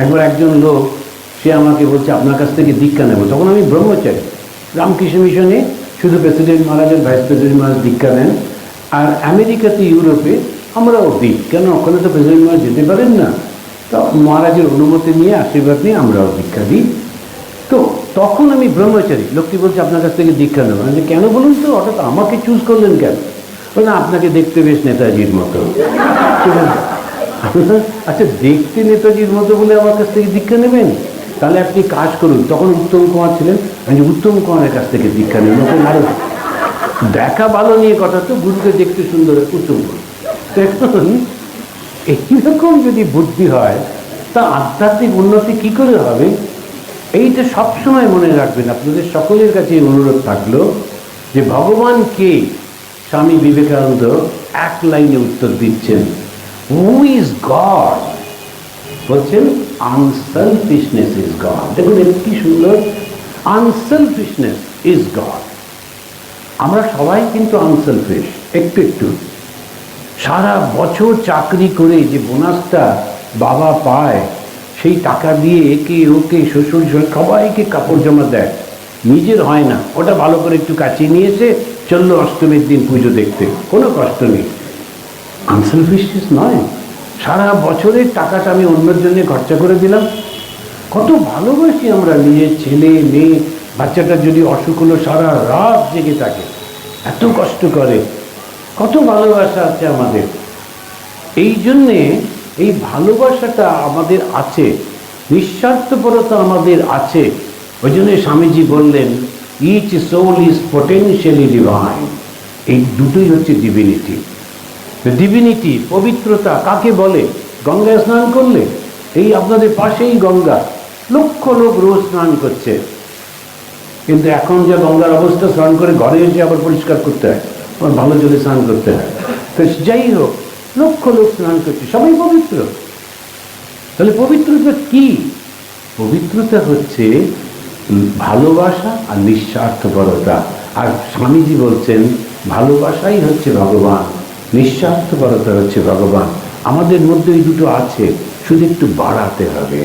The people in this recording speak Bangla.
একবার একজন লোক সে আমাকে বলছে আপনার কাছ থেকে দীক্ষা নেব। তখন আমি ব্রহ্মচারী, রামকৃষ্ণ মিশনে শুধু প্রেসিডেন্ট মহারাজ আর ভাইস প্রেসিডেন্ট মহারাজ দীক্ষা নেন, আর আমেরিকাতে ইউরোপে আমরাও দিই, কেন ওখানে তো প্রেসিডেন্ট মহারাজ যেতে পারেন না, তো মহারাজের অনুমতি নিয়ে আশীর্বাদ নিয়ে আমরাও দীক্ষা দিই। তো তখন আমি ব্রহ্মচারী, লোকটি বলছে আপনার কাছ থেকে দীক্ষা নেব। আমি কেন বলুন তো, হঠাৎ আমাকে চুজ করলেন কেন? না আপনাকে দেখতে বেশ নেতাজির মতো। আচ্ছা, দেখতে নেতাজির মতো বলে আমার কাছ থেকে দীক্ষা নেবেন? তাহলে আপনি কাজ করুন। তখন উত্তম কুমার ছিলেন, আমি উত্তম কুমারের কাছ থেকে দীক্ষা নেবেন। ওকে আরো দেখা ভালো নিয়ে কথা, তো গুরুকে দেখতে সুন্দর উত্তম কুমার। এখন এইরকম যদি বুদ্ধি হয় তা আধ্যাত্মিক উন্নতি কি করে হবে? এইটা সবসময় মনে রাখবেন। আপনাদের সকলের কাছে অনুরোধ থাকলো যে ভগবান কে? স্বামী বিবেকানন্দ এক লাইনে উত্তর দিচ্ছেন, হু ইজ গড? বলছেন আনসেলফিশনেস ইজ গড। দেখুন কি সুন্দর, আনসেলফিশনেস ইজ গড। আমরা সবাই কিন্তু আনসেলফিশ, একটু একটু। সারা বছর চাকরি করে যে বোনাসটা বাবা পায়, সেই টাকা দিয়ে একে ওকে শ্বশুর সবাইকে কাপড় জামা দেয়, নিজের হয় না। ওটা ভালো করে একটু কাচিয়ে নিয়েছে, চললো অষ্টমীর দিন পুজো দেখতে, কোনো কষ্ট নেই। আনসেলফিশনেস নয়, সারা বছরের টাকাটা আমি অন্যের জন্য খরচা করে দিলাম। কত ভালোবাসি আমরা নিজের ছেলে মেয়ে। বাচ্চাটার যদি অসুখ হলো সারা রাত জেগে থাকে, এত কষ্ট করে, কত ভালোবাসা আছে আমাদের। এই জন্যে এই ভালোবাসাটা আমাদের আছে, নিঃস্বার্থপরতা আমাদের আছে। ওই জন্য স্বামীজি বললেন each soul is potentially divine. এই দুটোই হচ্ছে ডিভিনিটি। ডিভিনিটি, পবিত্রতা কাকে বলে? গঙ্গায় স্নান করলে, এই আপনাদের পাশেই গঙ্গা, লক্ষ লোক রোজ স্নান করছে, কিন্তু এখন যে গঙ্গার অবস্থা, স্নান করে ঘরে এসে আবার পরিষ্কার করতে হয়, আবার ভালো জলে স্নান করতে হয়। তো যাই হোক, লক্ষ লোক স্নান করছে, সবাই পবিত্র। তাহলে পবিত্রতা কি? পবিত্রতা হচ্ছে ভালোবাসা আর নিঃস্বার্থপরতা। আর স্বামীজি বলছেন ভালোবাসাই হচ্ছে ভগবান, নিঃস্বার্থপরতা হচ্ছে ভগবান। আমাদের মধ্যে এই দুটো আছে, শুধু একটু বাড়াতে হবে।